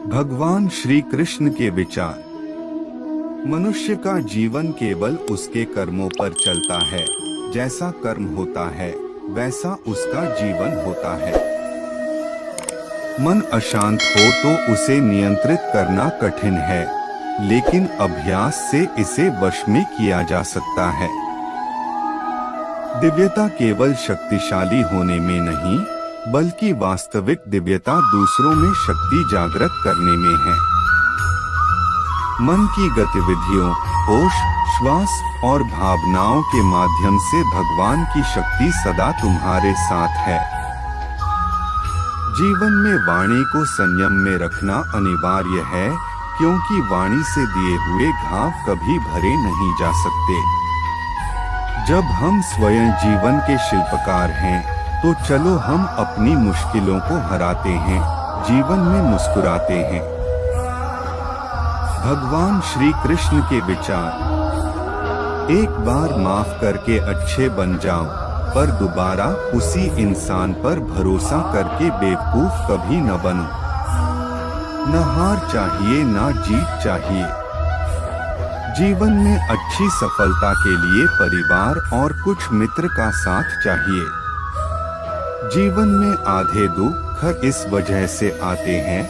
भगवान श्री कृष्ण के विचार। मनुष्य का जीवन केवल उसके कर्मों पर चलता है। जैसा कर्म होता है वैसा उसका जीवन होता है। मन अशांत हो तो उसे नियंत्रित करना कठिन है, लेकिन अभ्यास से इसे वश में किया जा सकता है। दिव्यता केवल शक्तिशाली होने में नहीं, बल्कि वास्तविक दिव्यता दूसरों में शक्ति जागृत करने में है। मन की गतिविधियों, होश, श्वास और भावनाओं के माध्यम से भगवान की शक्ति सदा तुम्हारे साथ है। जीवन में वाणी को संयम में रखना अनिवार्य है, क्योंकि वाणी से दिए हुए घाव कभी भरे नहीं जा सकते। जब हम स्वयं जीवन के शिल्पकार हैं, तो चलो हम अपनी मुश्किलों को हराते हैं, जीवन में मुस्कुराते हैं। भगवान श्री कृष्ण के विचार। एक बार माफ करके अच्छे बन जाओ, पर दोबारा उसी इंसान पर भरोसा करके बेवकूफ कभी न बनो। न हार चाहिए न जीत चाहिए। जीवन में अच्छी सफलता के लिए परिवार और कुछ मित्र का साथ चाहिए। जीवन में आधे दुख इस वजह से आते हैं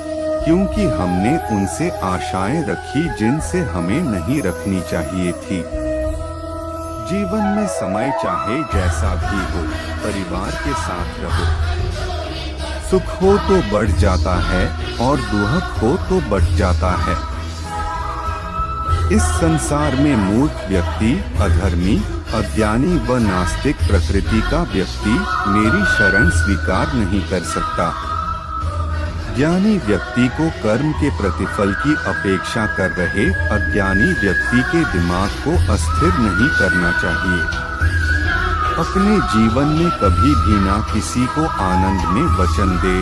क्योंकि हमने उनसे आशाएं रखी जिनसे हमें नहीं रखनी चाहिए थी। जीवन में समय चाहे जैसा भी हो, परिवार के साथ रहो। सुख हो तो बढ़ जाता है और दुख हो तो बढ़ जाता है। इस संसार में मूर्ख व्यक्ति, अधर्मी, अज्ञानी व नास्तिक प्रकृति का व्यक्ति मेरी शरण स्वीकार नहीं कर सकता। ज्ञानी व्यक्ति को कर्म के प्रतिफल की अपेक्षा कर रहे अज्ञानी व्यक्ति के दिमाग को अस्थिर नहीं करना चाहिए। अपने जीवन में कभी भी ना किसी को आनंद में वचन दे,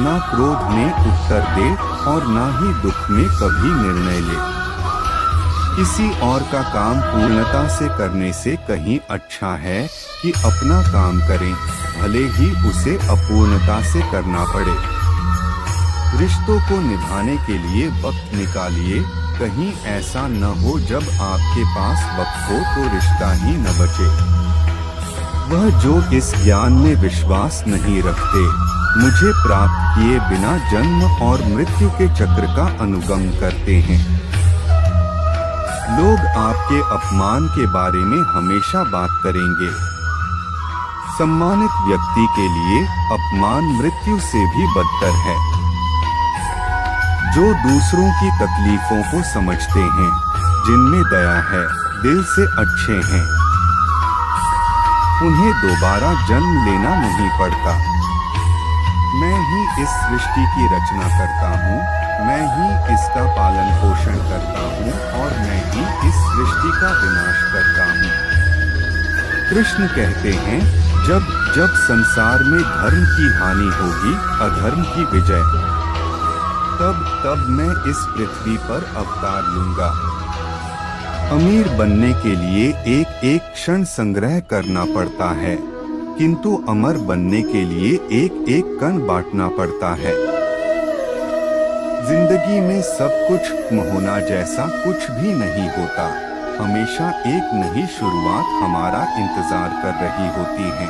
ना क्रोध में उत्तर दे और ना ही दुख में कभी निर्णय ले। किसी और का काम पूर्णता से करने से कहीं अच्छा है कि अपना काम करें, भले ही उसे अपूर्णता से करना पड़े। रिश्तों को निभाने के लिए वक्त निकालिए, कहीं ऐसा न हो जब आपके पास वक्त हो तो रिश्ता ही न बचे। वह जो इस ज्ञान में विश्वास नहीं रखते, मुझे प्राप्त किए बिना जन्म और मृत्यु के चक्र का अनुगम करते हैं। लोग आपके अपमान के बारे में हमेशा बात करेंगे। सम्मानित व्यक्ति के लिए अपमान मृत्यु से भी बदतर है। जो दूसरों की तकलीफों को समझते हैं, जिनमें दया है, दिल से अच्छे हैं, उन्हें दोबारा जन्म लेना नहीं पड़ता। मैं ही इस सृष्टि की रचना करता हूँ, मैं ही इसका पालन पोषण करता हूँ और मैं ही इस सृष्टि का विनाश करता हूँ। कृष्ण कहते हैं, जब जब संसार में धर्म की हानि होगी, अधर्म की विजय, तब तब मैं इस पृथ्वी पर अवतार लूंगा। अमीर बनने के लिए एक एक क्षण संग्रह करना पड़ता है, किंतु अमर बनने के लिए एक एक कण बांटना पड़ता है। जिंदगी में सब कुछ होना जैसा कुछ भी नहीं होता। हमेशा एक नई शुरुआत हमारा इंतजार कर रही होती है।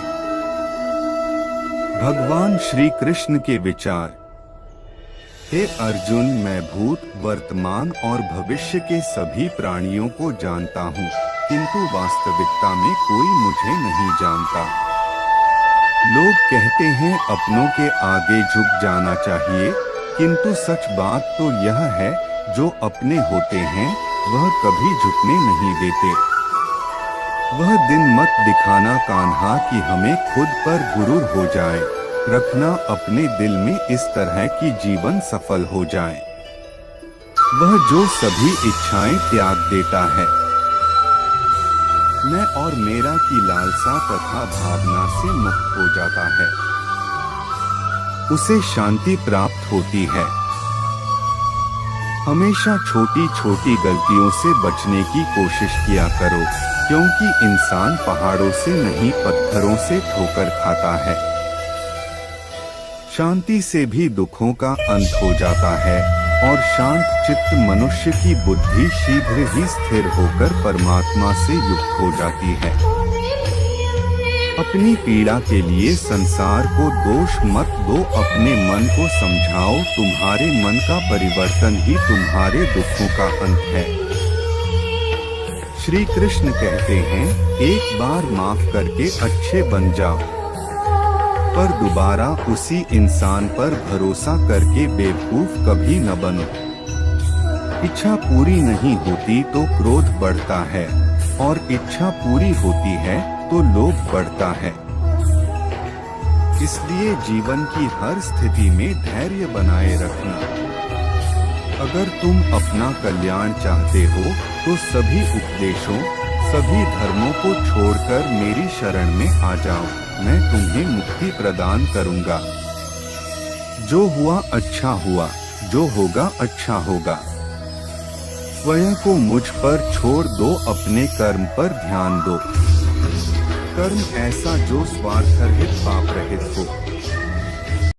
भगवान श्री कृष्ण के विचार। हे अर्जुन, मैं भूत, वर्तमान और भविष्य के सभी प्राणियों को जानता हूँ, किंतु वास्तविकता में कोई मुझे नहीं जानता। लोग कहते हैं अपनों के आगे झुक जाना चाहिए, किंतु सच बात तो यह है, जो अपने होते हैं वह कभी झुकने नहीं देते। वह दिन मत दिखाना कान्हा कि हमें खुद पर गुरूर हो जाए, रखना अपने दिल में इस तरह कि जीवन सफल हो जाए। वह जो सभी इच्छाएं त्याग देता है, मैं और मेरा की लालसा तथा भावना से मुक्त हो जाता है, उसे शांति प्राप्त होती है। हमेशा छोटी छोटी गलतियों से बचने की कोशिश किया करो, क्योंकि इंसान पहाड़ों से नहीं पत्थरों से ठोकर खाता है। शांति से भी दुखों का अंत हो जाता है। और शांत चित्त मनुष्य की बुद्धि शीघ्र ही स्थिर होकर परमात्मा से युक्त हो जाती है। अपनी पीड़ा के लिए संसार को दोष मत दो, अपने मन को समझाओ, तुम्हारे मन का परिवर्तन ही तुम्हारे दुखों का अंत है। श्री कृष्ण कहते हैं, एक बार माफ करके अच्छे बन जाओ, पर दोबारा उसी इंसान पर भरोसा करके बेवकूफ कभी न बनो। इच्छा पूरी नहीं होती तो क्रोध बढ़ता है, और इच्छा पूरी होती है तो लोभ बढ़ता है। इसलिए जीवन की हर स्थिति में धैर्य बनाए रखना। अगर तुम अपना कल्याण चाहते हो तो सभी उपदेशों, सभी धर्मों को छोड़कर मेरी शरण में आ जाओ, मैं तुम्हें मुक्ति प्रदान करूंगा। जो हुआ अच्छा हुआ, जो होगा अच्छा होगा। स्वयं को मुझ पर छोड़ दो, अपने कर्म पर ध्यान दो। कर्म ऐसा जो स्वार्थ रहित पाप रहित हो।